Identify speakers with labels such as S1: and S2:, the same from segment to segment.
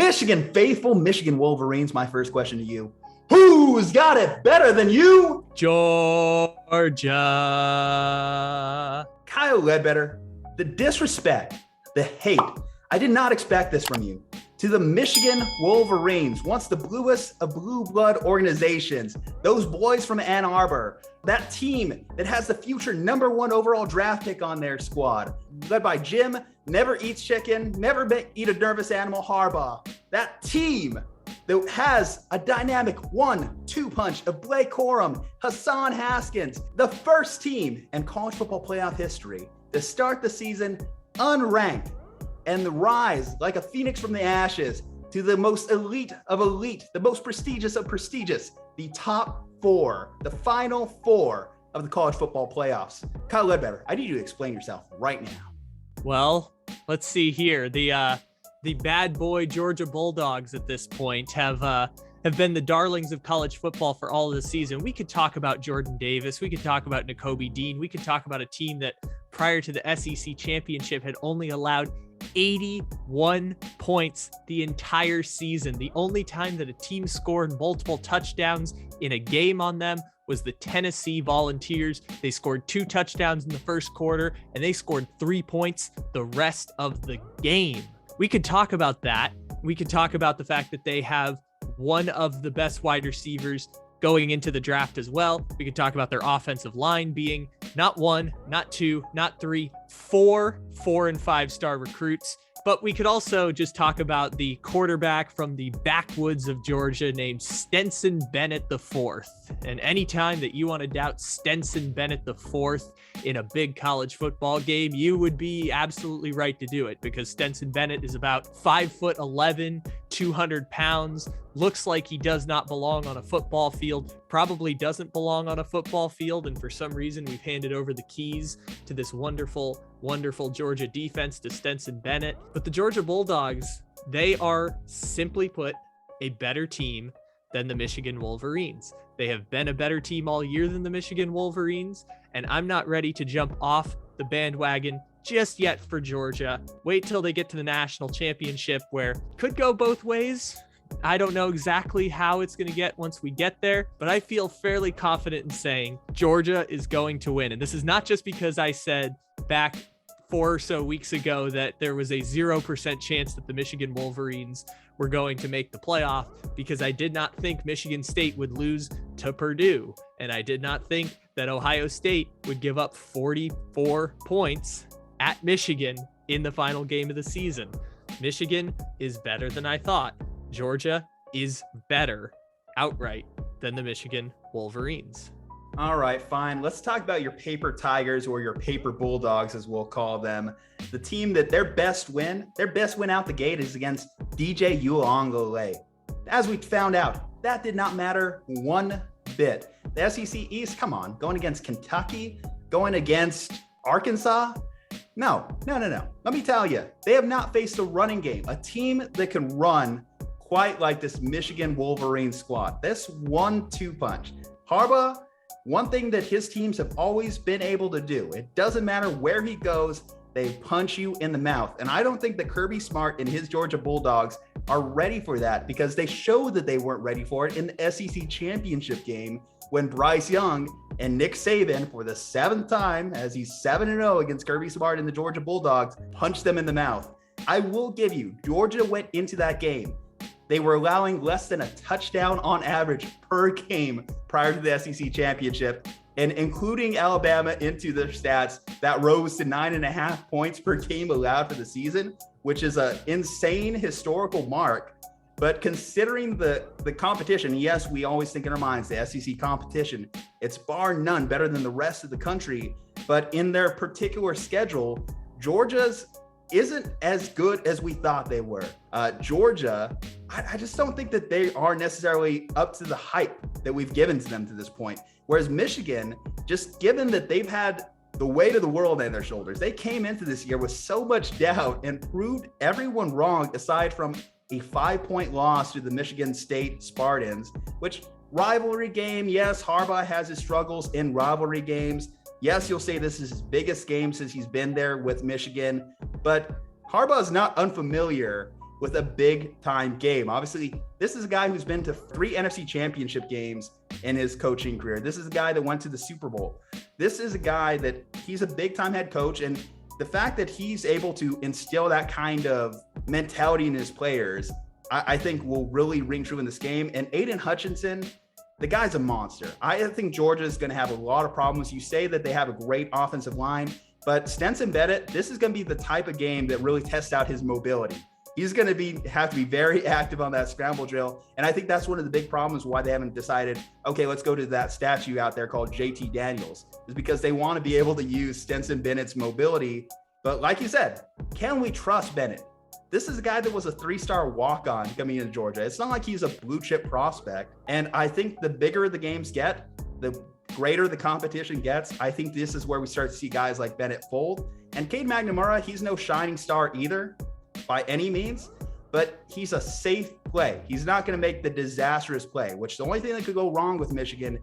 S1: Michigan faithful, Michigan Wolverines, my first question to you. Who's got it better than you?
S2: Georgia.
S1: Kyle Ledbetter, the disrespect, the hate. I did not expect this from you. To the Michigan Wolverines, once the bluest of blue blood organizations, those boys from Ann Arbor, that team that has the future #1 overall draft pick on their squad, led by Jim, never eats chicken, never eat a nervous animal, Harbaugh. That team that has a dynamic 1-2 punch of Blake Corrum, Hassan, Haskins, the first team in college football playoff history to start the season unranked and the rise like a phoenix from the ashes to the most elite of elite, the most prestigious of prestigious, the top 4, the final 4 of the college football playoffs. Kyle Ledbetter, I need you to explain yourself right now.
S2: Well, let's see here. The bad boy Georgia Bulldogs at this point have been the darlings of college football for all of the season. We could talk about Jordan Davis. We could talk about Nakobe Dean. We could talk about a team that prior to the SEC championship had only allowed 81 points the entire season. The only time that a team scored multiple touchdowns in a game on them was the Tennessee Volunteers. They scored 2 touchdowns in the first quarter, and they scored 3 points the rest of the game. We could talk about that. We could talk about the fact that they have one of the best wide receivers going into the draft as well. We could talk about their offensive line being not 1, not 2, not 3, 4 4- and 5-star recruits. But we could also just talk about the quarterback from the backwoods of Georgia named Stetson Bennett IV. And anytime that you want to doubt Stetson Bennett IV in a big college football game, you would be absolutely right to do it, because Stetson Bennett is about 5'11", 200 pounds, looks like he does not belong on a football field, probably doesn't belong on a football field. And for some reason, we've handed over the keys to this wonderful Georgia defense to Stetson Bennett. But the Georgia Bulldogs, they are, simply put, a better team than the Michigan Wolverines. They have been a better team all year than the Michigan Wolverines, and I'm not ready to jump off the bandwagon just yet for Georgia. Wait till they get to the national championship, where could go both ways. I don't know exactly how it's going to get once we get there, but I feel fairly confident in saying Georgia is going to win. And this is not just because I said back 4 or so weeks ago that there was a 0% chance that the Michigan Wolverines were going to make the playoff, because I did not think Michigan State would lose to Purdue. And I did not think that Ohio State would give up 44 points at Michigan in the final game of the season. Michigan is better than I thought. Georgia is better outright than the Michigan Wolverines.
S1: All right, fine. Let's talk about your paper Tigers, or your paper Bulldogs, as we'll call them. The team that their best win out the gate is against DJ Uiagalelei. As we found out, that did not matter one bit. The SEC East, come on, going against Kentucky, going against Arkansas. No. Let me tell you, they have not faced a running game, a team that can run quite like this Michigan Wolverines squad. This 1-2 punch. Harbaugh, one thing that his teams have always been able to do, it doesn't matter where he goes, they punch you in the mouth. And I don't think that Kirby Smart and his Georgia Bulldogs are ready for that, because they showed that they weren't ready for it in the SEC championship game when Bryce Young and Nick Saban, for the 7th time, as he's 7-0 against Kirby Smart and the Georgia Bulldogs, punched them in the mouth. I will give you, Georgia went into that game. They were allowing less than a touchdown on average per game prior to the SEC championship, and including Alabama into their stats, that rose to 9.5 points per game allowed for the season, which is an insane historical mark. But considering the competition, yes, we always think in our minds, the SEC competition, it's bar none better than the rest of the country. But in their particular schedule, Georgia's isn't as good as we thought they were. Georgia, I just don't think that they are necessarily up to the hype that we've given to them to this point. Whereas Michigan, just given that they've had the weight of the world on their shoulders, they came into this year with so much doubt and proved everyone wrong, aside from a 5-point loss to the Michigan State Spartans, which rivalry game, yes, Harbaugh has his struggles in rivalry games. Yes, you'll say this is his biggest game since he's been there with Michigan, but Harbaugh is not unfamiliar with a big time game. Obviously, this is a guy who's been to 3 NFC championship games in his coaching career. This is a guy that went to the Super Bowl. This is a guy that he's a big time head coach. And the fact that he's able to instill that kind of mentality in his players, I think will really ring true in this game. And Aidan Hutchinson, the guy's a monster. I think Georgia is going to have a lot of problems. You say that they have a great offensive line, but Stetson Bennett, this is going to be the type of game that really tests out his mobility. He's going to have to be very active on that scramble drill. And I think that's one of the big problems why they haven't decided, okay, let's go to that statue out there called JT Daniels, is because they want to be able to use Stetson Bennett's mobility. But like you said, can we trust Bennett? This is a guy that was a 3-star walk-on coming into Georgia. It's not like he's a blue chip prospect. And I think the bigger the games get, the greater the competition gets. I think this is where we start to see guys like Bennett fold. And Cade McNamara, he's no shining star either by any means, but he's a safe play. He's not going to make the disastrous play, which the only thing that could go wrong with Michigan,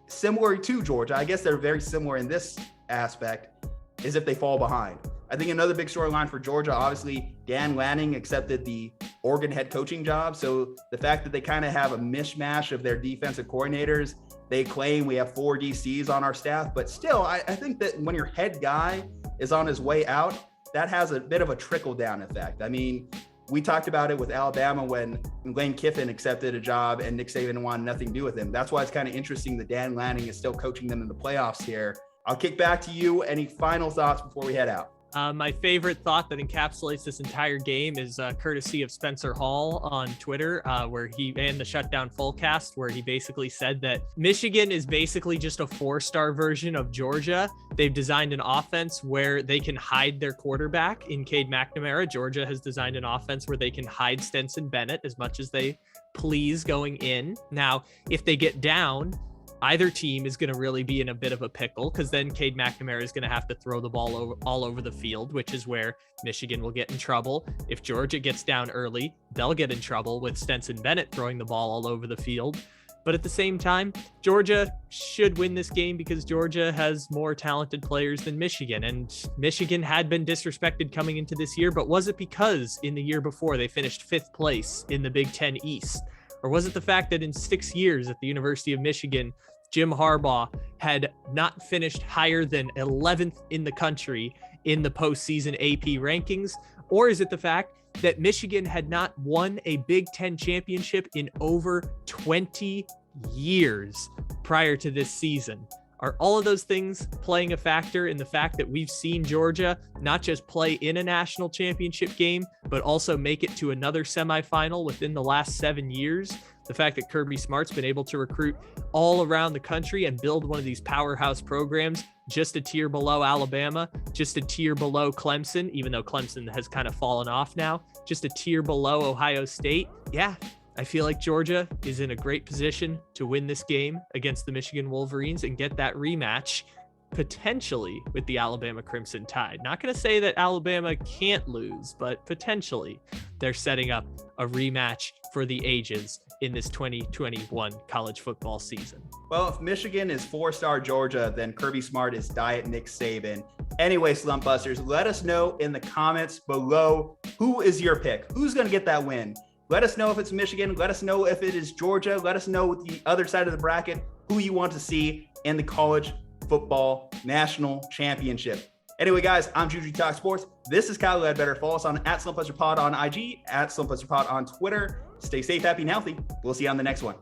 S1: similar to Georgia, I guess they're very similar in this aspect, is if they fall behind. I think another big storyline for Georgia, obviously, Dan Lanning accepted the Oregon head coaching job. So the fact that they kind of have a mishmash of their defensive coordinators, they claim we have 4 DCs on our staff, but still, I think that when your head guy is on his way out, that has a bit of a trickle-down effect. I mean, we talked about it with Alabama when Lane Kiffin accepted a job and Nick Saban wanted nothing to do with him. That's why it's kind of interesting that Dan Lanning is still coaching them in the playoffs here. I'll kick back to you. Any final thoughts before we head out?
S2: My favorite thought that encapsulates this entire game is courtesy of Spencer Hall on Twitter, where he and the Shutdown Fullcast, where he basically said that Michigan is basically just a 4-star version of Georgia. They've designed an offense where they can hide their quarterback in Cade McNamara. Georgia has designed an offense where they can hide Stetson Bennett as much as they please going in. Now, if they get down, either team is going to really be in a bit of a pickle, because then Cade McNamara is going to have to throw the ball all over the field, which is where Michigan will get in trouble. If Georgia gets down early, they'll get in trouble with Stetson Bennett throwing the ball all over the field. But at the same time, Georgia should win this game because Georgia has more talented players than Michigan. And Michigan had been disrespected coming into this year, but was it because in the year before they finished 5th place in the Big 10 East? Or was it the fact that in 6 years at the University of Michigan, Jim Harbaugh had not finished higher than 11th in the country in the postseason AP rankings? Or is it the fact that Michigan had not won a Big 10 championship in over 20 years prior to this season? Are all of those things playing a factor in the fact that we've seen Georgia not just play in a national championship game, but also make it to another semifinal within the last 7 years? The fact that Kirby Smart's been able to recruit all around the country and build one of these powerhouse programs just a tier below Alabama, just a tier below Clemson, even though Clemson has kind of fallen off now, just a tier below Ohio State. Yeah, I feel like Georgia is in a great position to win this game against the Michigan Wolverines and get that rematch, potentially with the Alabama Crimson Tide. Not going to say that Alabama can't lose, but potentially they're setting up a rematch for the ages in this 2021 college football season.
S1: Well, if Michigan is 4-star Georgia, then Kirby Smart is Diet Nick Saban. Anyway, Slumpbusters, let us know in the comments below, who is your pick? Who's going to get that win? Let us know if it's Michigan. Let us know if it is Georgia. Let us know the other side of the bracket, who you want to see in the college football national championship. Anyway, guys, I'm Juju Talk Sports. This is Kyle Ledbetter. Follow us on @SlumpBusterPod on IG, @SlumpBusterPod on Twitter. Stay safe, happy, and healthy. We'll see you on the next one.